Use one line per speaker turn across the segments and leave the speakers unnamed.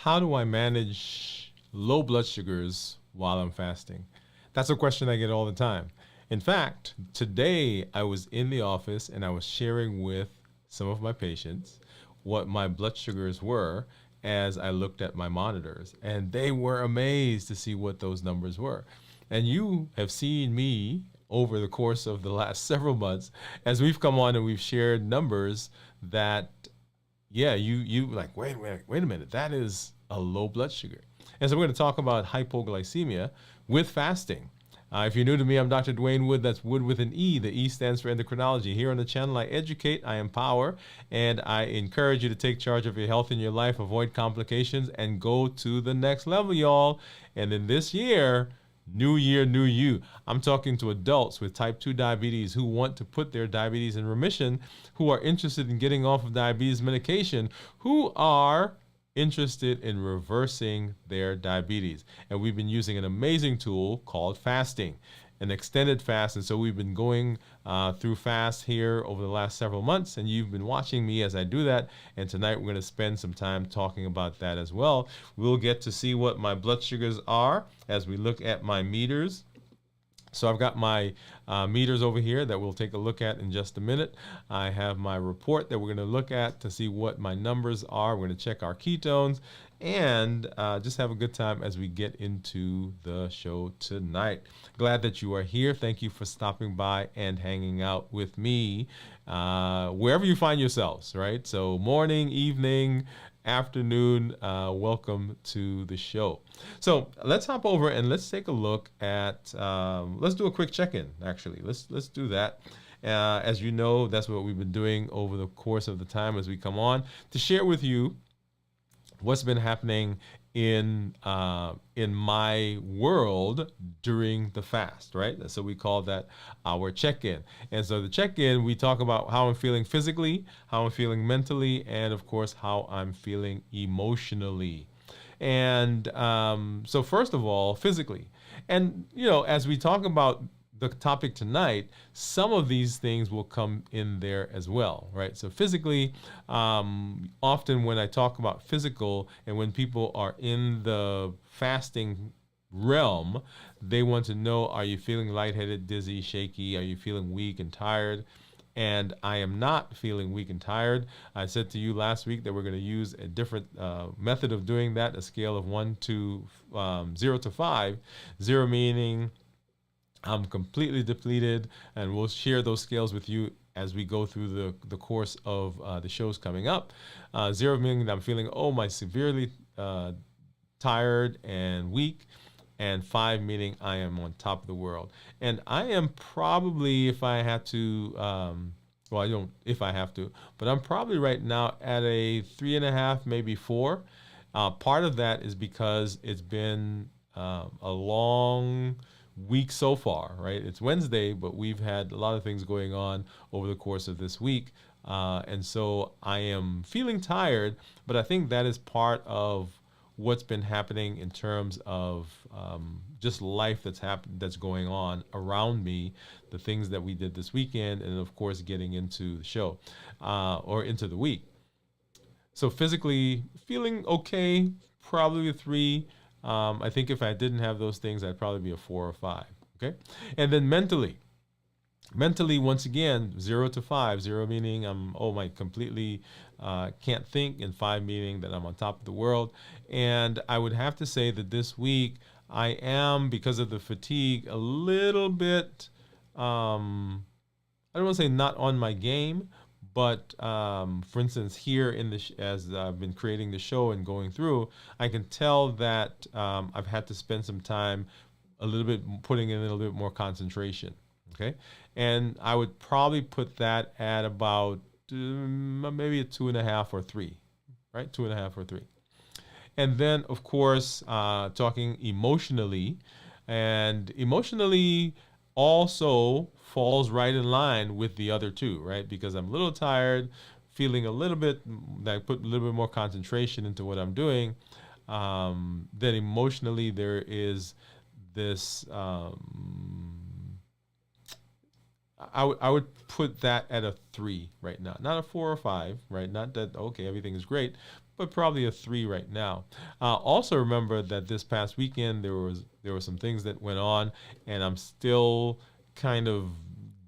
How do I manage low blood sugars while I'm fasting? That's a question I get all the time. In fact, today I was in the office and I was sharing with some of my patients what my blood sugars were as I looked at my monitors, and they were amazed to see what those numbers were. And you have seen me over the course of the last several months as we've come on and we've shared numbers that, yeah, you like, wait a minute, that is a low blood sugar. And so we're going to talk about hypoglycemia with fasting. If you're new to me, I'm Dr. Dwain Woode. That's Wood with an E. The E stands for endocrinology. Here on the channel, I educate, I empower, and I encourage you to take charge of your health in your life, avoid complications, and go to the next level, y'all. And in this year, new year, new you. I'm talking to adults with type 2 diabetes who want to put their diabetes in remission, who are interested in getting off of diabetes medication, who are interested in reversing their diabetes. And we've been using an amazing tool called fasting, an extended fast. And so we've been going through fast here over the last several months, and you've been watching me as I do that. And tonight we're going to spend some time talking about that as well. We'll get to see what my blood sugars are as we look at my meters. So I've got my meters over here that we'll take a look at in just a minute. I have my report that we're going to look at to see what my numbers are. We're going to check our ketones and just have a good time as we get into the show tonight. Glad that you are here. Thank you for stopping by and hanging out with me wherever you find yourselves, right? So morning, evening, afternoon, welcome to the show. So let's hop over and let's take a look at, let's do a quick check-in, actually. Let's do that. As you know, that's what we've been doing over the course of the time as we come on to share with you what's been happening in my world during the fast, right? So we call that our check-in. And so the check-in, we talk about how I'm feeling physically, how I'm feeling mentally, and of course, how I'm feeling emotionally. And so first of all, physically. And, you know, as we talk about the topic tonight, some of these things will come in there as well, right? So physically, often when I talk about physical and when people are in the fasting realm, they want to know, are you feeling lightheaded, dizzy, shaky? Are you feeling weak and tired? And I am not feeling weak and tired. I said to you last week that we're going to use a different method of doing that, a scale of 0 to 5. 0 meaning I'm completely depleted, and we'll share those scales with you as we go through the course of the shows coming up. 0 meaning that I'm feeling, severely tired and weak, and 5 meaning I am on top of the world. And I am probably, if I have to, I don't if I have to, but I'm probably right now at a 3.5, maybe 4. Part of that is because it's been a long week so far, right? It's Wednesday, but we've had a lot of things going on over the course of this week. And so I am feeling tired, but I think that is part of what's been happening in terms of just life that's going on around me, the things that we did this weekend, and of course getting into the show or into the week. So physically feeling okay, probably a 3. I think if I didn't have those things, I'd probably be a 4 or 5. Okay, and then mentally, once again, 0 to 5. 0 meaning I'm completely can't think, and 5 meaning that I'm on top of the world. And I would have to say that this week I am, because of the fatigue, a little bit. I don't want to say not on my game, but for instance, here in as I've been creating the show and going through, I can tell that I've had to spend some time a little bit putting in a little bit more concentration. Okay, and I would probably put that at about maybe a 2.5 or 3, right? 2.5 or 3. And then, of course, talking emotionally, and emotionally also falls right in line with the other two, right? Because I'm a little tired, feeling a little bit, I put a little bit more concentration into what I'm doing. Then emotionally, there is this, I would put that at a 3 right now, not a 4 or 5, right? Not that, okay, everything is great, but probably a 3 right now. Also remember that this past weekend there were some things that went on, and I'm still kind of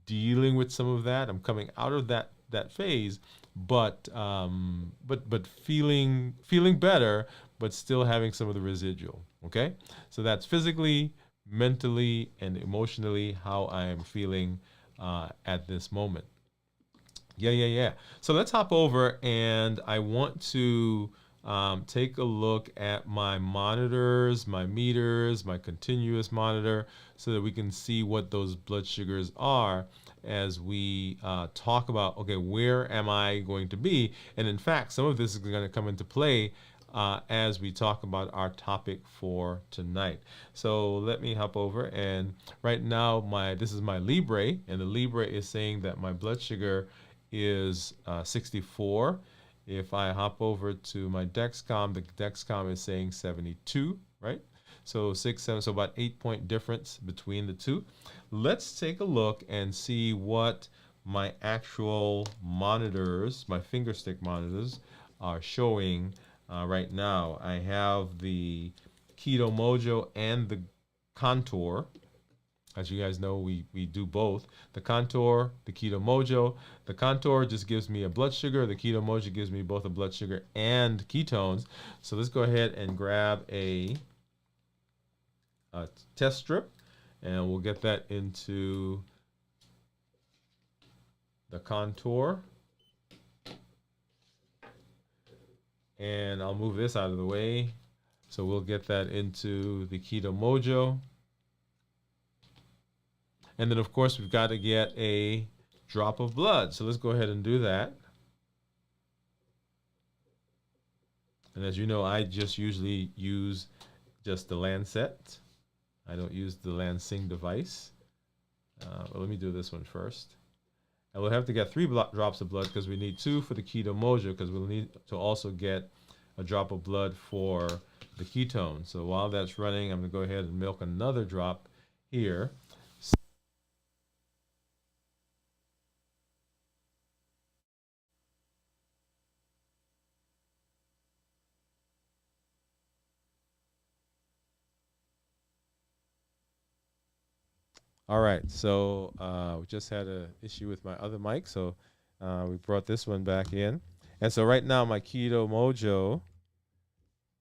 dealing with some of that. I'm coming out of that phase, but feeling better, but still having some of the residual. Okay, so that's physically, mentally, and emotionally how I am feeling at this moment. Yeah. So let's hop over, and I want to take a look at my monitors, my meters, my continuous monitor, so that we can see what those blood sugars are as we talk about, okay, where am I going to be? And in fact, some of this is going to come into play as we talk about our topic for tonight. So let me hop over, and right now this is my Libre, and the Libre is saying that my blood sugar is 64. If I hop over to my Dexcom, the Dexcom is saying 72, right? So 6, 7, so about 8-point difference between the two. Let's take a look and see what my actual monitors, my finger stick monitors, are showing right now. I have the Keto Mojo and the Contour. As you guys know, we do both. The Contour, the Keto Mojo. The Contour just gives me a blood sugar. The Keto Mojo gives me both a blood sugar and ketones. So let's go ahead and grab a test strip, and we'll get that into the Contour. And I'll move this out of the way. So we'll get that into the Keto Mojo. And then, of course, we've got to get a drop of blood. So let's go ahead and do that. And as you know, I just usually use just the Lancet. I don't use the Lansing device. But let me do this one first. And we'll have to get 3 drops of blood because we need 2 for the Keto Mojo, because we'll need to also get a drop of blood for the ketone. So while that's running, I'm going to go ahead and milk another drop here. All right, so we just had an issue with my other mic, so we brought this one back in. And so right now my Keto Mojo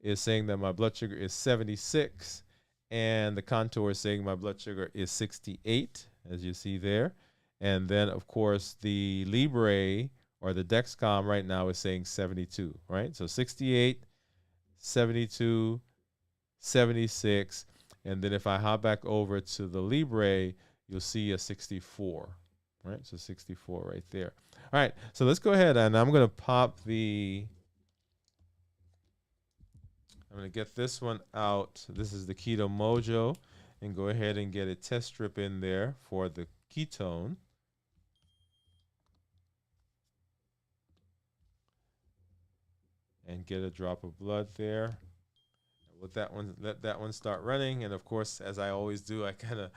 is saying that my blood sugar is 76, and the Contour is saying my blood sugar is 68, as you see there. And then, of course, the Libre or the Dexcom right now is saying 72, right? So 68, 72, 76. And then if I hop back over to the Libre, you'll see a 64, right? So 64 right there. All right, so let's go ahead, and I'm going to pop I'm going to get this one out. This is the Keto Mojo, and go ahead and get a test strip in there for the ketone. And get a drop of blood there. Let that one start running, and of course, as I always do, I kind of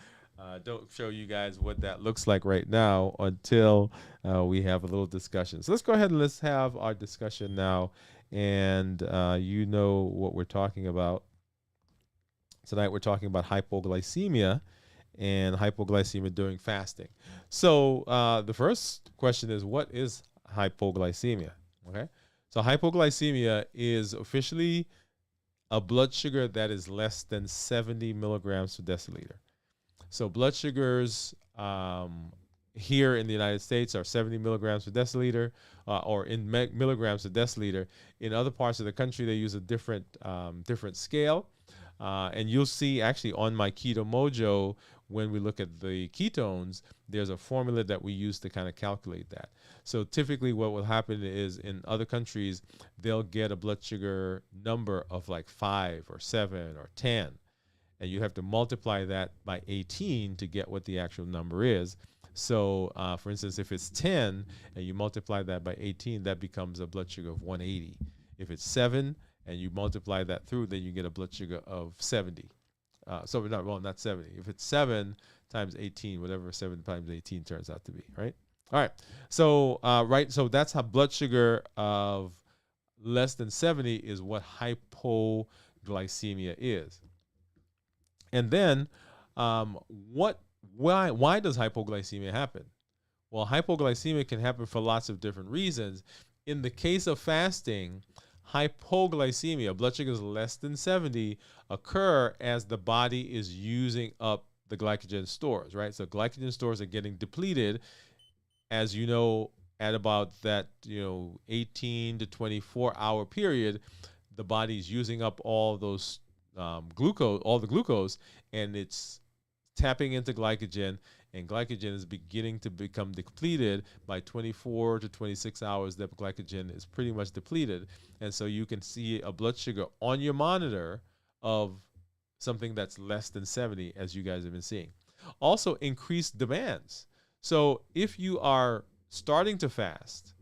don't show you guys what that looks like right now until we have a little discussion. So let's go ahead and let's have our discussion now, and you know what we're talking about. Tonight we're talking about hypoglycemia and hypoglycemia during fasting. So the first question is, what is hypoglycemia? Okay, so hypoglycemia is officially a blood sugar that is less than 70 milligrams per deciliter. So blood sugars here in the United States are 70 milligrams per deciliter, or in milligrams per deciliter. In other parts of the country, they use a different scale. And you'll see actually on my Keto Mojo, when we look at the ketones, there's a formula that we use to kind of calculate that. So typically what will happen is in other countries, they'll get a blood sugar number of like 5 or 7 or 10. And you have to multiply that by 18 to get what the actual number is. So for instance, if it's 10 and you multiply that by 18, that becomes a blood sugar of 180. If it's 7 and you multiply that through, then you get a blood sugar of 70. So not 70. If it's 7 times 18, whatever 7 times 18 turns out to be, right? All right. So so that's how blood sugar of less than 70 is what hypoglycemia is. And then, why does hypoglycemia happen? Well, hypoglycemia can happen for lots of different reasons. In the case of fasting, hypoglycemia, blood sugars less than 70, occur as the body is using up the glycogen stores, right? So glycogen stores are getting depleted, as you know, at about that 18 to 24-hour period. The body's using up all those glucose, all the glucose, and it's tapping into glycogen, and glycogen is beginning to become depleted. By 24 to 26 hours, that glycogen is pretty much depleted. And so you can see a blood sugar on your monitor of something that's less than 70, as you guys have been seeing. Also, increased demands. So if you are starting to fast,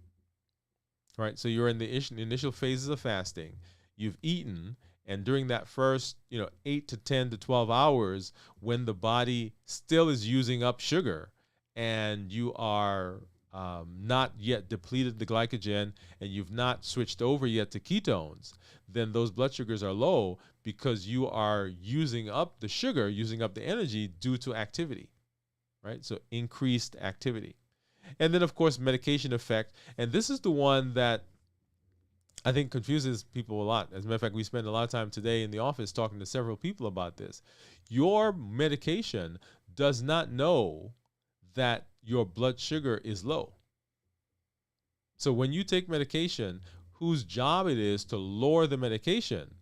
right, so you're in the initial phases of fasting, you've eaten, and during that first 8 to 10 to 12 hours, when the body still is using up sugar and you are not yet depleted the glycogen and you've not switched over yet to ketones, then those blood sugars are low because you are using up the sugar, using up the energy due to activity, right? So increased activity. And then, of course, medication effect. And this is the one that I think confuses people a lot. As a matter of fact, we spend a lot of time today in the office talking to several people about this. Your medication does not know that your blood sugar is low. So when you take medication, whose job it is to lower the medication,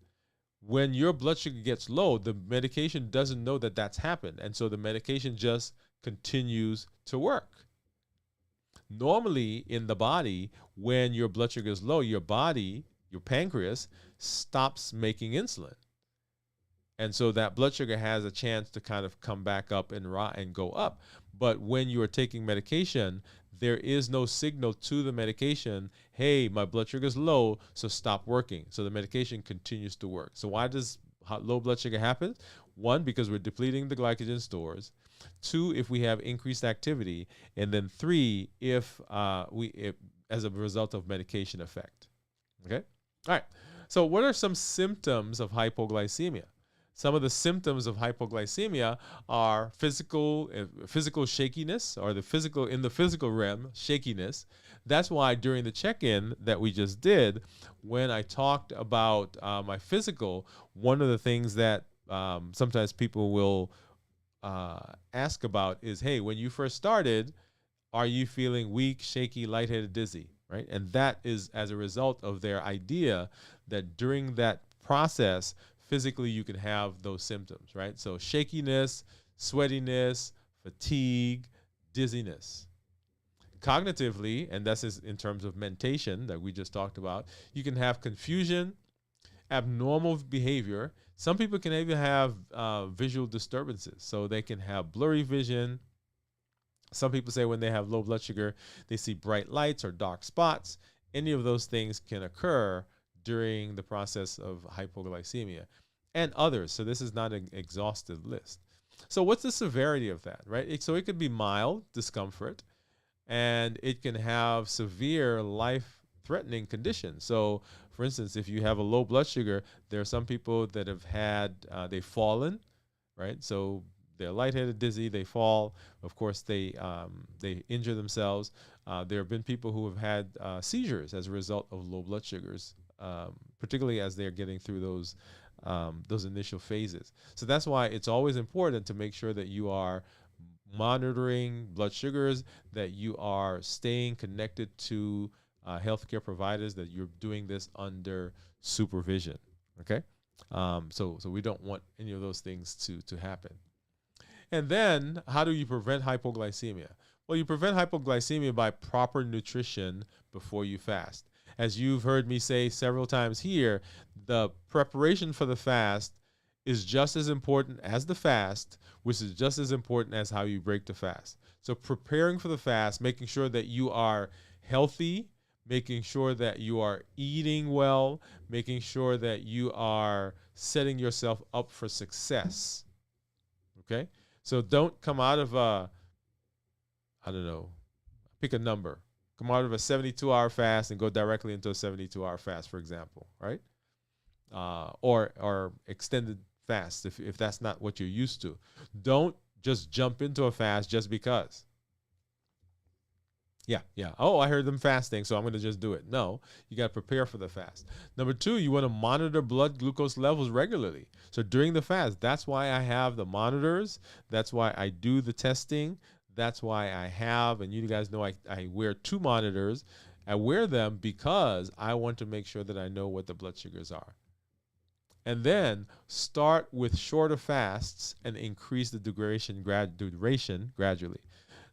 when your blood sugar gets low, the medication doesn't know that that's happened. And so the medication just continues to work. Normally in the body, when your blood sugar is low, your body, your pancreas, stops making insulin. And so that blood sugar has a chance to kind of come back up and go up. But when you are taking medication, there is no signal to the medication, hey, my blood sugar is low, so stop working. So the medication continues to work. So why does low blood sugar happen? One, because we're depleting the glycogen stores. Two, if we have increased activity. And then three, if as a result of medication effect. Okay? All right. So what are some symptoms of hypoglycemia? Some of the symptoms of hypoglycemia are physical shakiness, or in the physical realm, shakiness. That's why during the check-in that we just did, when I talked about my physical, one of the things that sometimes people will ask about is, hey, when you first started, are you feeling weak, shaky, lightheaded, dizzy, right? And that is as a result of their idea that during that process, physically you can have those symptoms, right? So shakiness, sweatiness, fatigue, dizziness. Cognitively, and that's in terms of mentation that we just talked about, you can have confusion, abnormal behavior. Some people can even have visual disturbances. So they can have blurry vision. Some people say when they have low blood sugar, they see bright lights or dark spots. Any of those things can occur during the process of hypoglycemia, and others. So this is not an exhaustive list. So what's the severity of that, right? So it could be mild discomfort, and it can have severe life-threatening conditions. So for instance, if you have a low blood sugar, there are some people that have had, they've fallen, right? So they're lightheaded, dizzy, they fall. Of course, they injure themselves. There have been people who have had seizures as a result of low blood sugars, particularly as they're getting through those initial phases. So that's why it's always important to make sure that you are monitoring blood sugars, that you are staying connected to healthcare providers, that you're doing this under supervision. Okay, so we don't want any of those things to happen. And then, how do you prevent hypoglycemia? Well, you prevent hypoglycemia by proper nutrition before you fast. As you've heard me say several times here, the preparation for the fast is just as important as the fast, which is just as important as how you break the fast. So preparing for the fast, making sure that you are healthy, making sure that you are eating well, making sure that you are setting yourself up for success. Okay? So don't come out of I don't know, pick a number, come out of a 72-hour fast and go directly into a 72-hour fast, for example, right? Or extended fast if that's not what you're used to. Don't just jump into a fast just because. Yeah. Oh, I heard them fasting, so I'm going to just do it. No, you got to prepare for the fast. Number two, you want to monitor blood glucose levels regularly. So during the fast, that's why I have the monitors. That's why I do the testing. That's why I have, and you guys know I wear 2 monitors. I wear them because I want to make sure that I know what the blood sugars are. And then start with shorter fasts and increase the duration gradually.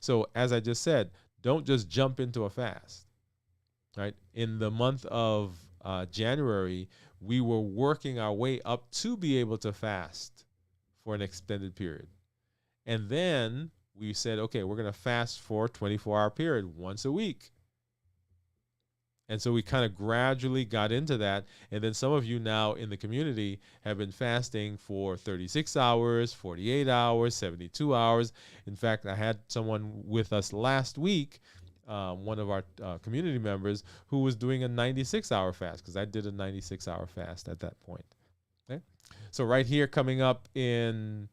So as I just said, don't just jump into a fast, right? In the month of January, we were working our way up to be able to fast for an extended period. And then we said, okay, we're going to fast for a 24-hour period once a week. And so we kind of gradually got into that. And then some of you now in the community have been fasting for 36 hours, 48 hours, 72 hours. In fact, I had someone with us last week, one of our community members, who was doing a 96-hour fast, because I did a 96-hour fast at that point. Okay? So right here, coming up in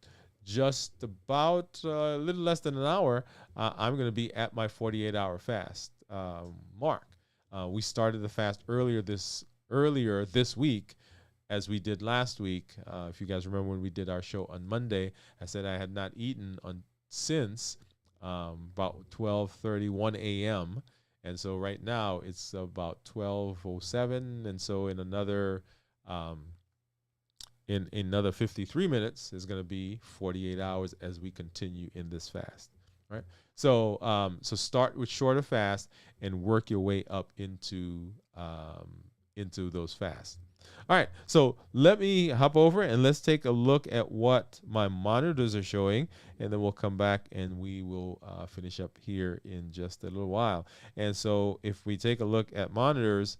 just about a little less than an hour, I'm going to be at my 48-hour fast mark. We started the fast earlier this week, as we did last week. If you guys remember when we did our show on Monday, I said I had not eaten since about 12:31 a.m. And so right now it's about 12:07, and so in another 53 minutes is going to be 48 hours as we continue in this fast, right? So start with shorter fast and work your way up into those fasts. All right, so let me hop over and let's take a look at what my monitors are showing, and then we'll come back and we will finish up here in just a little while. And so if we take a look at monitors,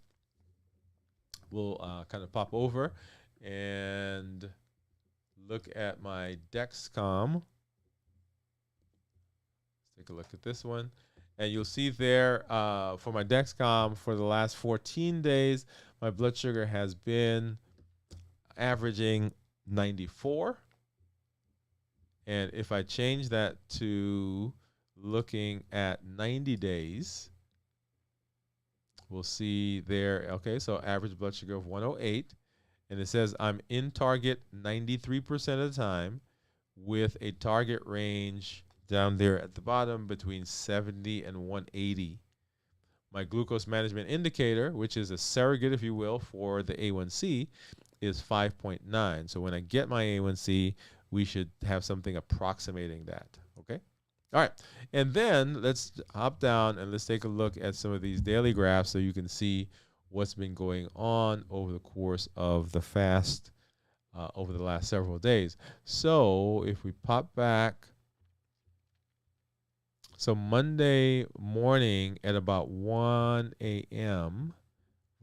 we'll kind of pop over and look at my Dexcom. Take a look at this one, and you'll see there for my Dexcom for the last 14 days, my blood sugar has been averaging 94. And if I change that to looking at 90 days, we'll see there, okay, so average blood sugar of 108. And it says I'm in target 93% of the time, with a target range down there at the bottom between 70 and 180. My glucose management indicator, which is a surrogate, if you will, for the A1C, is 5.9. So when I get my A1C, we should have something approximating that, okay? All right, and then let's hop down and let's take a look at some of these daily graphs so you can see what's been going on over the course of the fast over the last several days. So if we pop back, so Monday morning at about 1 a.m.,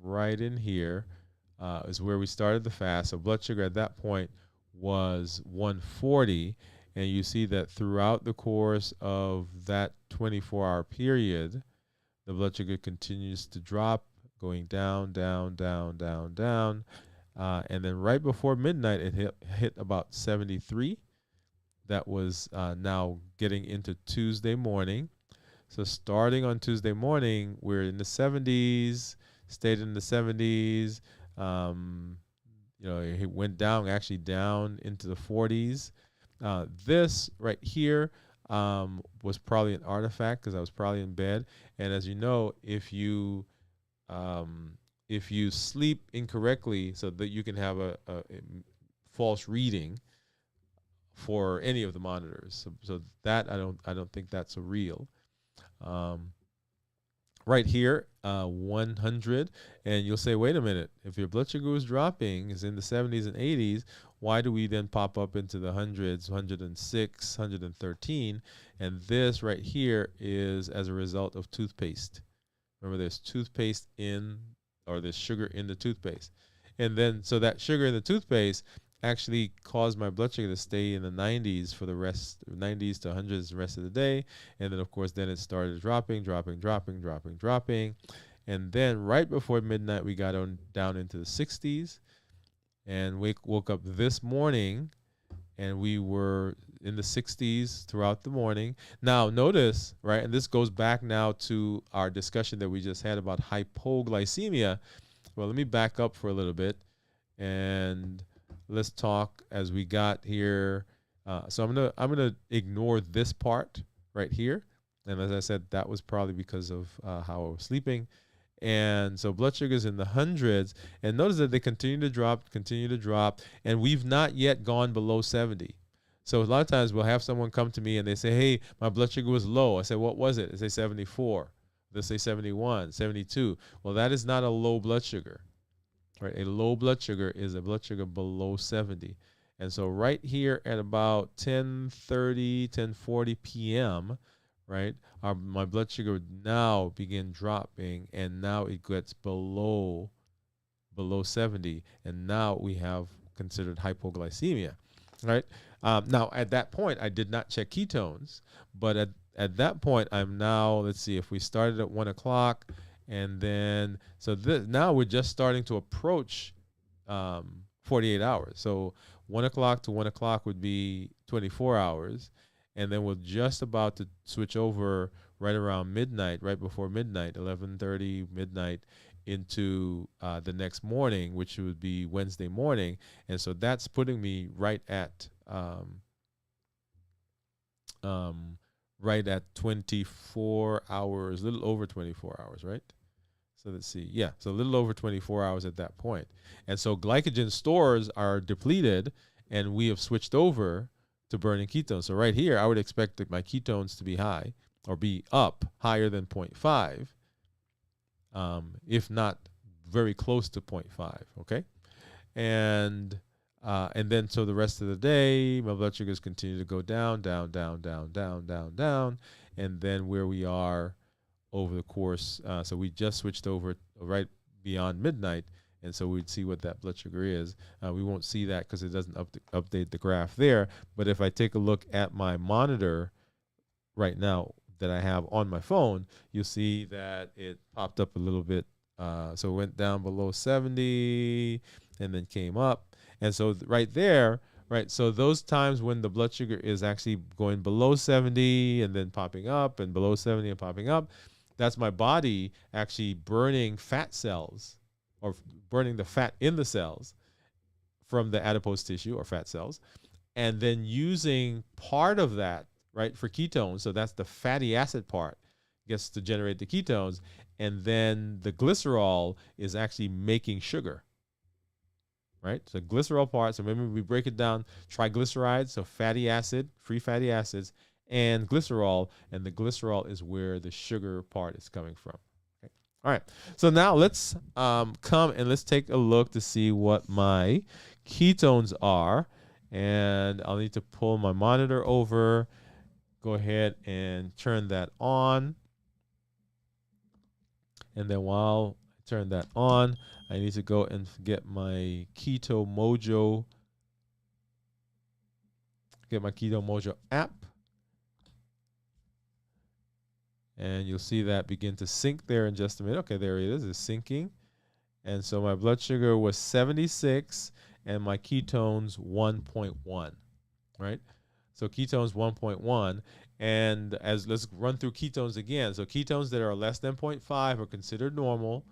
right in here, is where we started the fast. So blood sugar at that point was 140. And you see that throughout the course of that 24-hour period, the blood sugar continues to drop, going down, down, down, down, down. And then right before midnight, it hit about 73. That was now getting into Tuesday morning. So starting on Tuesday morning, we're in the 70s, stayed in the 70s. It went down, actually down into the 40s. This right here was probably an artifact because I was probably in bed. And as you know, if you sleep incorrectly, so that you can have a false reading for any of the monitors, so that I don't think that's a real. Right here, 100, and you'll say, wait a minute, if your blood sugar was dropping, is in the 70s and 80s, why do we then pop up into the hundreds, 106, 113? And this right here is as a result of toothpaste. Remember, there's there's sugar in the toothpaste. And then, so that sugar in the toothpaste actually caused my blood sugar to stay in the 90s for the rest, 90s to 100s the rest of the day. And then, of course, then it started dropping. And then right before midnight, we got on down into the 60s, and woke up this morning, and we were in the 60s throughout the morning. Now, notice, right, and this goes back now to our discussion that we just had about hypoglycemia. Well, let me back up for a little bit, and let's talk as we got here. So I'm gonna ignore this part right here, and as I said, that was probably because of how I was sleeping. And so blood sugars in the hundreds, and notice that they continue to drop, and we've not yet gone below 70. So a lot of times we'll have someone come to me and they say, hey, my blood sugar was low. I say, what was it? They say 74. They'll say 71, 72. Well, that is not a low blood sugar, right? A low blood sugar is a blood sugar below 70. And so right here at about 10:30, 10:40 p.m., right, my blood sugar would now begin dropping, and now it gets below 70, and now we have considered hypoglycemia, right? Now at that point, I did not check ketones, but at that point, I'm now, let's see, if we started at 1 o'clock, and then now we're just starting to approach 48 hours. So 1 o'clock to 1 o'clock would be 24 hours. And then we're just about to switch over right around midnight, right before midnight, 11:30, midnight, into the next morning, which would be Wednesday morning. And so that's putting me right at 24 hours, a little over 24 hours, right? So let's see. Yeah, so a little over 24 hours at that point. And so glycogen stores are depleted, and we have switched over to burning ketones. So right here, I would expect that my ketones to be high, or be up higher than 0.5, if not very close to 0.5. Okay, and then so the rest of the day, my blood sugars continue to go down, and then where we are over the course. So we just switched over right beyond midnight. And so we'd see what that blood sugar is. We won't see that because it doesn't update the graph there. But if I take a look at my monitor right now that I have on my phone, you'll see that it popped up a little bit. So it went down below 70 and then came up. And so right there, right, so those times when the blood sugar is actually going below 70 and then popping up, and below 70 and popping up, that's my body actually burning fat cells, or burning the fat in the cells from the adipose tissue, or fat cells, and then using part of that, right, for ketones. So that's the fatty acid part gets to generate the ketones, and then the glycerol is actually making sugar, right? So glycerol part, so remember we break it down, triglycerides, so fatty acid, free fatty acids, and glycerol, and the glycerol is where the sugar part is coming from. All right, so now let's come and let's take a look to see what my ketones are. And I'll need to pull my monitor over. Go ahead and turn that on. And then while I turn that on, I need to go and get my Keto Mojo. Get my Keto Mojo app. And you'll see that begin to sync there in just a minute. Okay, there it is. It's syncing. And so my blood sugar was 76 and my ketones 1.1, right? So ketones 1.1. And let's run through ketones again. So ketones that are less than 0.5 are considered normal.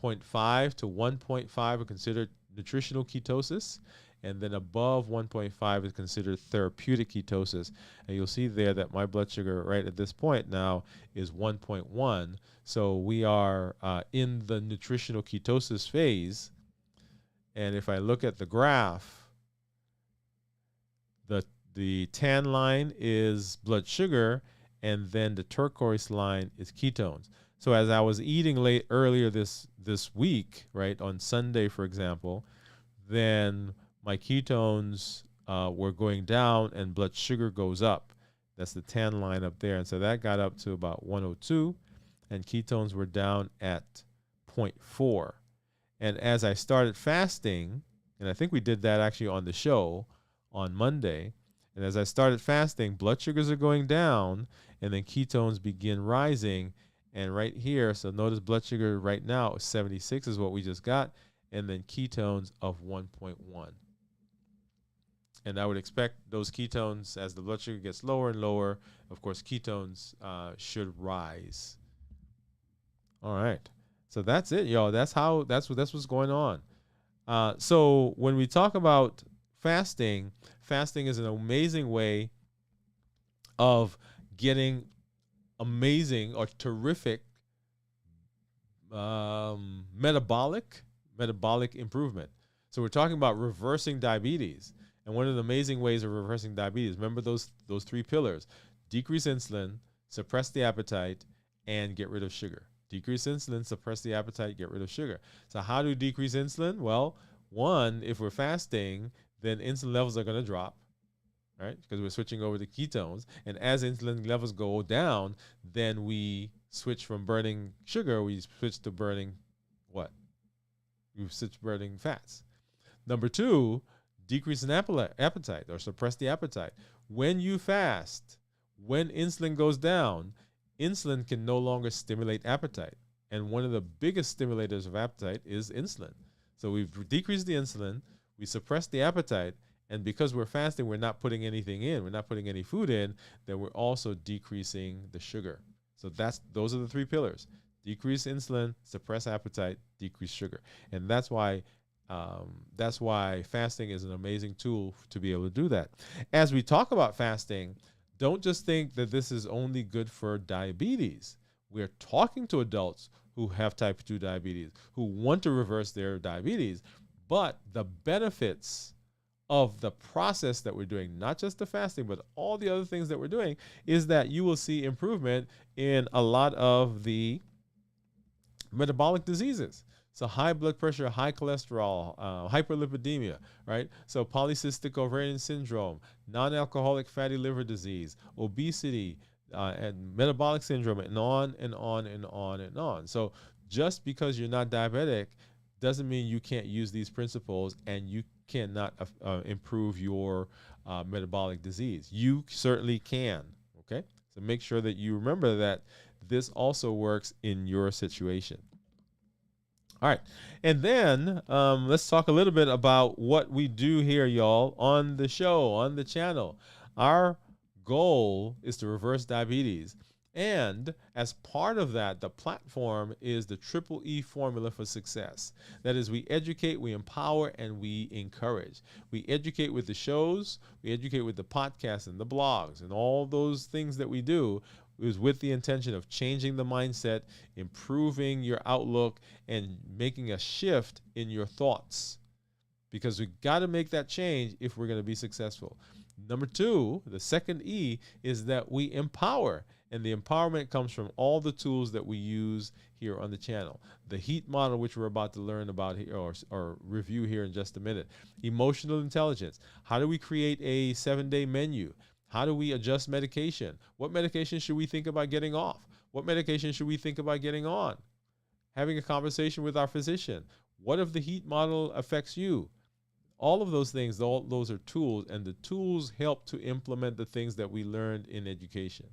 0.5 to 1.5 are considered nutritional ketosis. And then above 1.5 is considered therapeutic ketosis. And you'll see there that my blood sugar right at this point now is 1.1. So we are in the nutritional ketosis phase. And if I look at the graph, the tan line is blood sugar, and then the turquoise line is ketones. So as I was eating earlier this week, right, on Sunday, for example, then my ketones were going down and blood sugar goes up. That's the tan line up there. And so that got up to about 102, and ketones were down at 0.4. And as I started fasting, And I think we did that actually on the show on Monday. And as I started fasting, blood sugars are going down and then ketones begin rising. And right here, so notice blood sugar right now, 76 is what we just got, and then ketones of 1.1. And I would expect those ketones, as the blood sugar gets lower and lower, of course, ketones should rise. All right. So that's it, y'all. That's what's going on. So when we talk about fasting, fasting is an amazing way of getting amazing or terrific metabolic improvement. So we're talking about reversing diabetes. And one of the amazing ways of reversing diabetes, remember those three pillars: decrease insulin, suppress the appetite, and get rid of sugar. Decrease insulin, suppress the appetite, get rid of sugar. So how do we decrease insulin? Well, one, if we're fasting, then insulin levels are going to drop, right? Because we're switching over to ketones. And as insulin levels go down, then we switch from burning sugar, we switch to burning what? We switch to burning fats. Number two, decrease in appetite or suppress the appetite. When you fast, when insulin goes down, insulin can no longer stimulate appetite. And one of the biggest stimulators of appetite is insulin. So we've decreased the insulin, we suppress the appetite, and because we're fasting, we're not putting anything in, we're not putting any food in, then we're also decreasing the sugar. So those are the three pillars: decrease insulin, suppress appetite, decrease sugar. And that's why fasting is an amazing tool to be able to do that. As we talk about fasting, don't just think that this is only good for diabetes. We're talking to adults who have type 2 diabetes, who want to reverse their diabetes, but the benefits of the process that we're doing, not just the fasting, but all the other things that we're doing, is that you will see improvement in a lot of the metabolic diseases. So high blood pressure, high cholesterol, hyperlipidemia, right? So polycystic ovarian syndrome, non-alcoholic fatty liver disease, obesity, and metabolic syndrome, and on and on and on and on. So just because you're not diabetic doesn't mean you can't use these principles and you cannot improve your metabolic disease. You certainly can, okay? So make sure that you remember that this also works in your situation. All right. And then let's talk a little bit about what we do here, y'all, on the show, on the channel. Our goal is to reverse diabetes. And as part of that, the platform is the Triple E formula for success. That is, we educate, we empower, and we encourage. We educate with the shows, we educate with the podcasts and the blogs and all those things that we do, is with the intention of changing the mindset, improving your outlook, and making a shift in your thoughts. Because we got to make that change if we're going to be successful. Number two, the second E, is that we empower. And the empowerment comes from all the tools that we use here on the channel. The HEAT model, which we're about to learn about here or review here in just a minute. Emotional intelligence. How do we create a 7-day menu? How do we adjust medication? What medication should we think about getting off? What medication should we think about getting on? Having a conversation with our physician. What if the HEAT model affects you? All of those things, all those are tools, and the tools help to implement the things that we learned in education.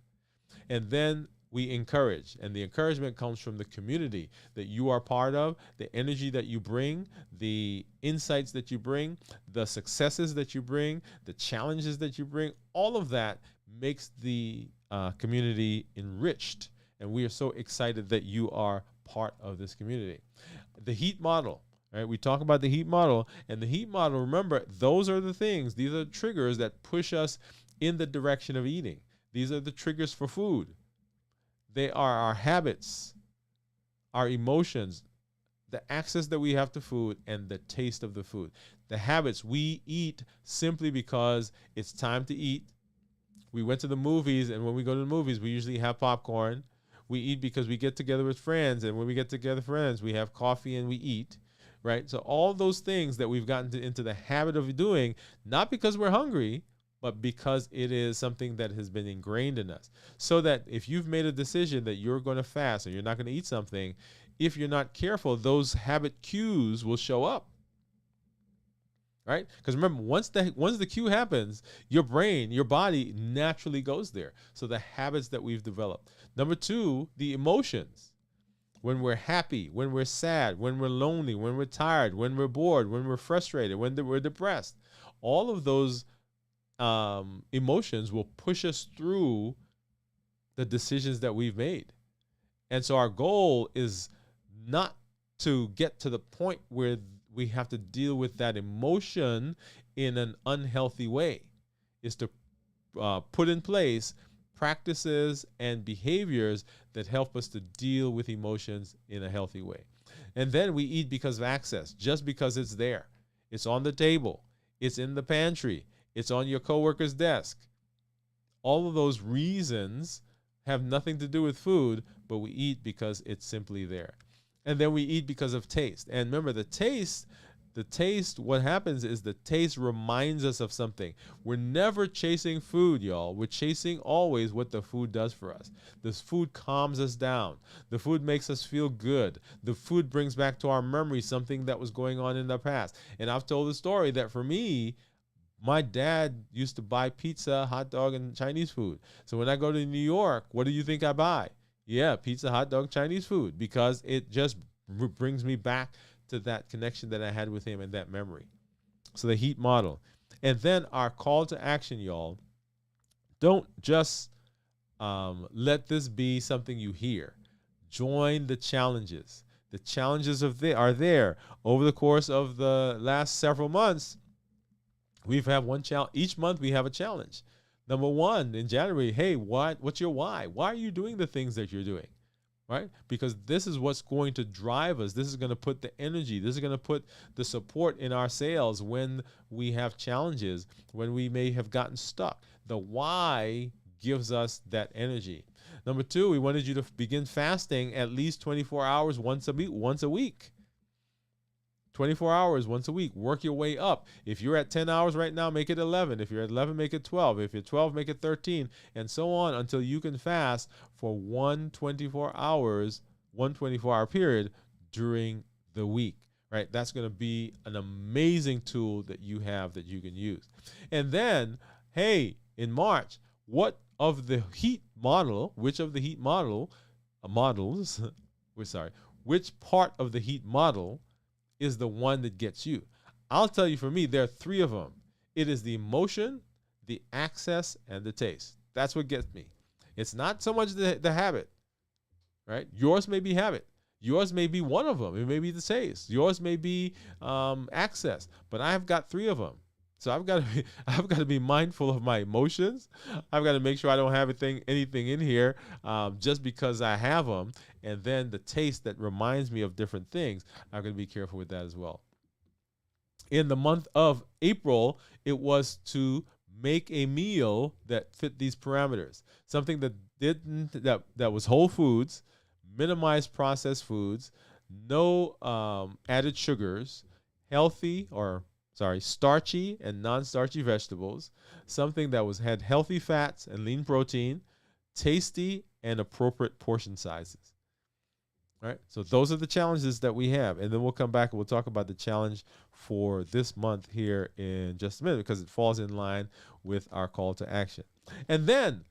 And then we encourage, and the encouragement comes from the community that you are part of, the energy that you bring, the insights that you bring, the successes that you bring, the challenges that you bring. All of that makes the community enriched, and we are so excited that you are part of this community. The HEAT model. Right, we talk about the HEAT model, and the HEAT model, remember, those are the things, these are the triggers that push us in the direction of eating. These are the triggers for food. They are our habits, our emotions, the access that we have to food, and the taste of the food. The habits, we eat simply because it's time to eat. We went to the movies, and when we go to the movies, we usually have popcorn. We eat because we get together with friends, and when we get together with friends, we have coffee and we eat. Right? So all those things that we've gotten into the habit of doing, not because we're hungry, but because it is something that has been ingrained in us. So that if you've made a decision that you're going to fast or you're not going to eat something, if you're not careful, those habit cues will show up. right? Because remember, once the cue happens, your brain, your body naturally goes there. So the habits that we've developed. Number two, the emotions. When we're happy, when we're sad, when we're lonely, when we're tired, when we're bored, when we're frustrated, when we're depressed, all of those emotions will push us through the decisions that we've made. And so our goal is not to get to the point where we have to deal with that emotion in an unhealthy way. Is to put in place practices and behaviors that help us to deal with emotions in a healthy way. And then we eat because of access, just because it's there. It's on the table. It's in the pantry. It's on your coworker's desk. All of those reasons have nothing to do with food, but we eat because it's simply there. And then we eat because of taste. And remember, the taste, what happens is the taste reminds us of something. We're never chasing food, y'all. We're chasing always what the food does for us. This food calms us down. The food makes us feel good. The food brings back to our memory something that was going on in the past. And I've told the story that for me, my dad used to buy pizza, hot dog, and Chinese food. So when I go to New York, what do you think I buy? Yeah, pizza, hot dog, Chinese food, because it just brings me back to that connection that I had with him and that memory. So the heat model. And then our call to action, y'all. Don't just let this be something you hear. Join the challenges. The challenges are there. Over the course of the last several months, we've had one challenge. Each month we have a challenge. Number one, in January, hey, what's your why? Why are you doing the things that you're doing? Right? Because this is what's going to drive us. This is going to put the energy. This is going to put the support in our sails when we have challenges, when we may have gotten stuck. The why gives us that energy. Number two, we wanted you to begin fasting at least 24 hours once a week. 24 hours once a week. Work your way up. If you're at 10 hours right now, make it 11. If you're at 11, make it 12. If you're 12, make it 13, and so on until you can fast for one 24-hour period during the week, right? That's going to be an amazing tool that you have that you can use. And then, hey, in March, which of the heat models, which part of the heat model is the one that gets you? I'll tell you, for me, there are three of them. It is the emotion, the access, and the taste. That's what gets me. It's not so much the habit, right? Yours may be habit. Yours may be one of them. It may be the taste. Yours may be access. But I've got three of them. So I've got to be mindful of my emotions. I've got to make sure I don't have anything in here just because I have them. And then the taste that reminds me of different things, I'm going to be careful with that as well. In the month of April, it was to make a meal that fit these parameters. Something that was whole foods, minimize processed foods, no added sugars, starchy and non-starchy vegetables, something that had healthy fats and lean protein, tasty and appropriate portion sizes. All right, so those are the challenges that we have, and then we'll come back and we'll talk about the challenge for this month here in just a minute because it falls in line with our call to action. And then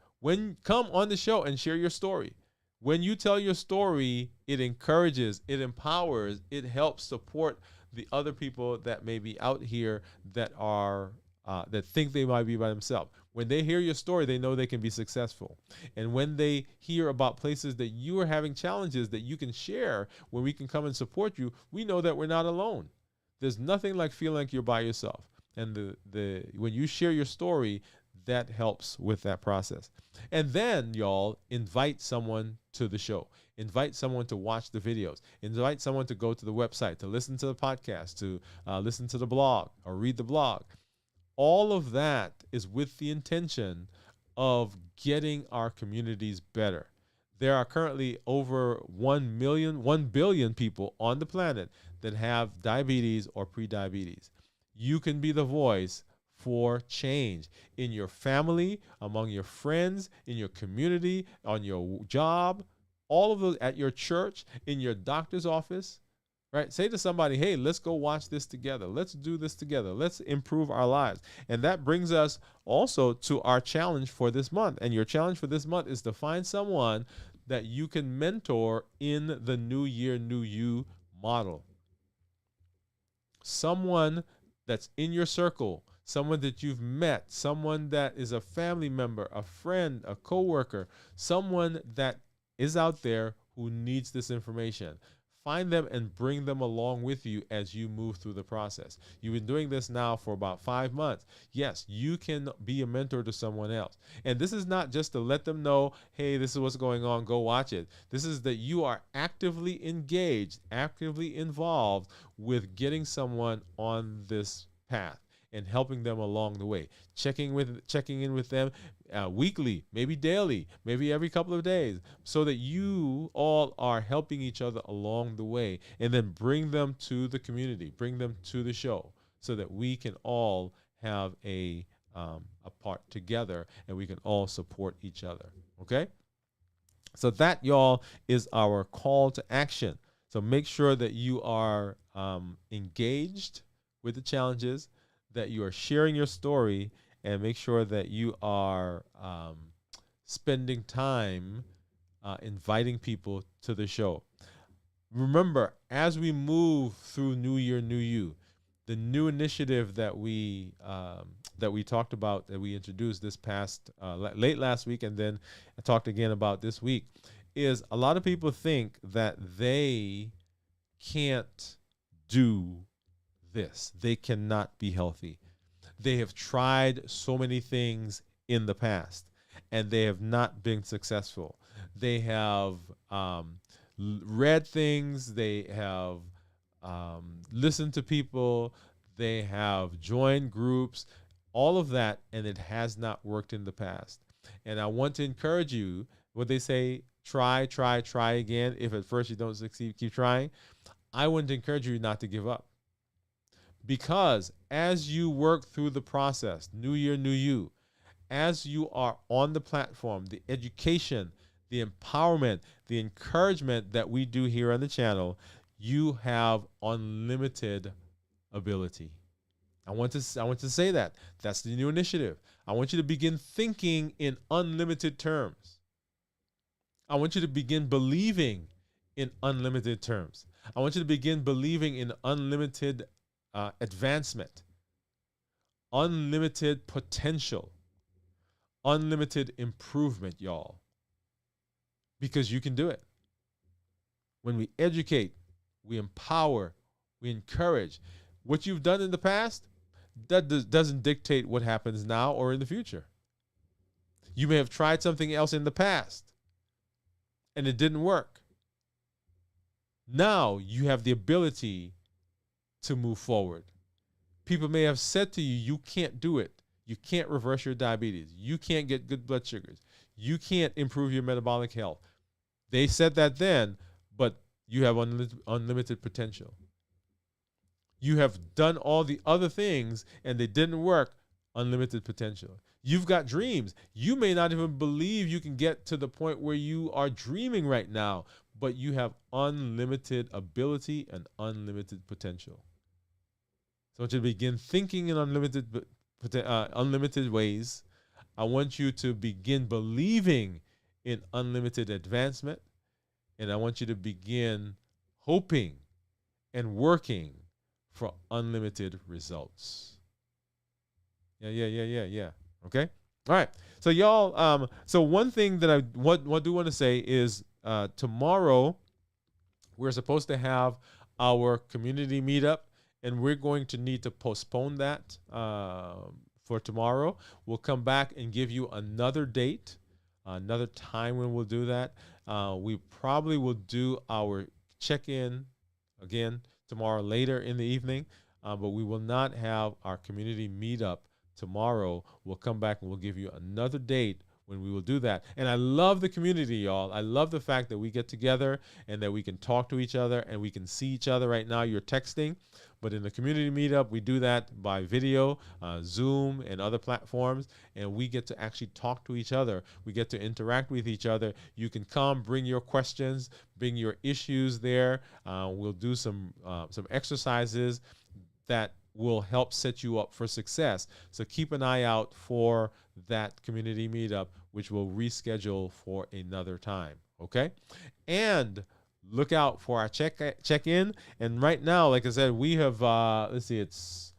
come on the show and share your story. When you tell your story, it encourages, it empowers, it helps support the other people that may be out here that are that think they might be by themselves. When they hear your story, they know they can be successful. And when they hear about places that you are having challenges that you can share, when we can come and support you, we know that we're not alone. There's nothing like feeling like you're by yourself. And when you share your story, that helps with that process. And then, y'all, invite someone to the show. Invite someone to watch the videos. Invite someone to go to the website, to listen to the podcast, to listen to the blog or read the blog. All of that is with the intention of getting our communities better. There are currently over 1 billion people on the planet that have diabetes or prediabetes. You can be the voice for change in your family, among your friends, in your community, on your job, all of those, at your church, in your doctor's office. right? Say to somebody, hey, let's go watch this together. Let's do this together. Let's improve our lives. And that brings us also to our challenge for this month. And your challenge for this month is to find someone that you can mentor in the New Year, New You model. Someone that's in your circle, someone that you've met, someone that is a family member, a friend, a coworker, someone that is out there who needs this information. Find them and bring them along with you as you move through the process. You've been doing this now for about 5 months. Yes, you can be a mentor to someone else. And this is not just to let them know, hey, this is what's going on, go watch it. This is that you are actively engaged, actively involved with getting someone on this path and helping them along the way. Checking in with them weekly, maybe daily, maybe every couple of days, so that you all are helping each other along the way, and then bring them to the community, bring them to the show, so that we can all have a part together and we can all support each other. Okay? So that, y'all, is our call to action. So make sure that you are engaged with the challenges, that you are sharing your story, and make sure that you are spending time inviting people to the show. Remember, as we move through New Year, New You, the new initiative that we talked about, that we introduced this past late last week, and then I talked again about this week, is a lot of people think that they can't do this. They cannot be healthy. They have tried so many things in the past and they have not been successful. They have read things, they have listened to people, they have joined groups, all of that, and it has not worked in the past. And I want to encourage you, what they say, try again. If at first you don't succeed, keep trying. I want to encourage you not to give up. Because as you work through the process, New Year, New You, as you are on the platform, the education, the empowerment, the encouragement that we do here on the channel, you have unlimited ability. I want to say that. That's the new initiative. I want you to begin thinking in unlimited terms. I want you to begin believing in unlimited terms. I want you to begin believing in unlimited advancement, unlimited potential, unlimited improvement, y'all. Because you can do it. When we educate, we empower, we encourage. What you've done in the past, that doesn't dictate what happens now or in the future. You may have tried something else in the past and it didn't work. Now you have the ability to move forward. People may have said to you, you can't do it. You can't reverse your diabetes. You can't get good blood sugars. You can't improve your metabolic health. They said that then, but you have unlimited potential. You have done all the other things and they didn't work. Unlimited potential. You've got dreams. You may not even believe you can get to the point where you are dreaming right now, but you have unlimited ability and unlimited potential. So I want you to begin thinking in unlimited ways. I want you to begin believing in unlimited advancement. And I want you to begin hoping and working for unlimited results. Yeah. Okay? All right. So y'all, so one thing that I do want to say is tomorrow we're supposed to have our community meetup, and we're going to need to postpone that for tomorrow. We'll come back and give you another date, another time when we'll do that. We probably will do our check-in again tomorrow later in the evening, but we will not have our community meetup tomorrow. We'll come back and we'll give you another date when we will do that. And I love the community, y'all. I love the fact that we get together and that we can talk to each other and we can see each other. Right now, you're texting, but in the community meetup, we do that by video, Zoom, and other platforms, and we get to actually talk to each other. We get to interact with each other. You can come, bring your questions, bring your issues there. We'll do some exercises that will help set you up for success. So keep an eye out for that community meetup, which we'll reschedule for another time. Okay? And look out for our check-in. And right now, like I said, we have, let's see, it's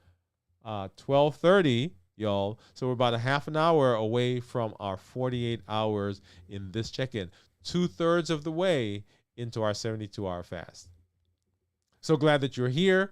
12:30, y'all. So we're about a half an hour away from our 48 hours in this check-in. 2/3 of the way into our 72-hour fast. So glad that you're here.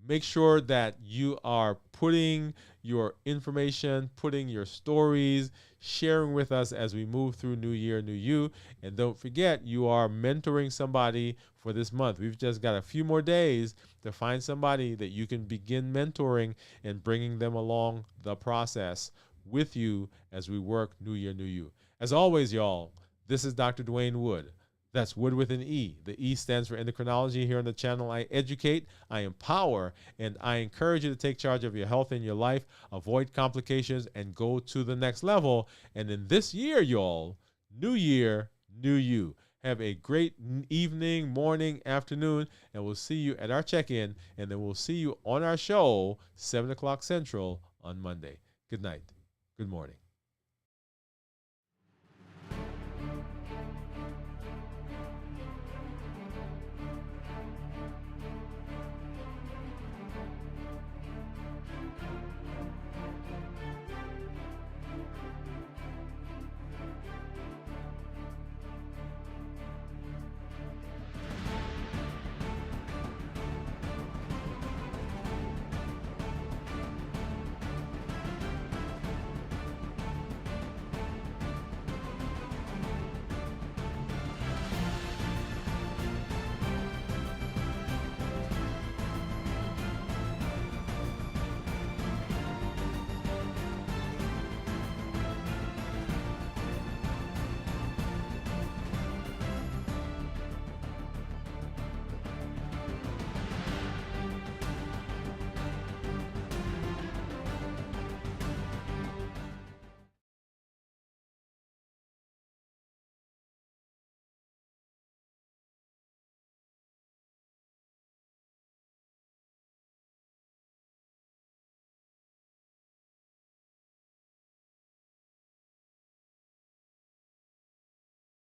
Make sure that you are putting your information, putting your stories, sharing with us as we move through New Year, New You. And don't forget, you are mentoring somebody for this month. We've just got a few more days to find somebody that you can begin mentoring and bringing them along the process with you as we work New Year, New You. As always, y'all, this is Dr. Dwain Woode. That's Wood with an E. The E stands for endocrinology. Here on the channel, I educate, I empower, and I encourage you to take charge of your health and your life, avoid complications, and go to the next level. And in this year, y'all, New Year, New You. Have a great evening, morning, afternoon, and we'll see you at our check-in, and then we'll see you on our show, 7 o'clock Central on Monday. Good night. Good morning.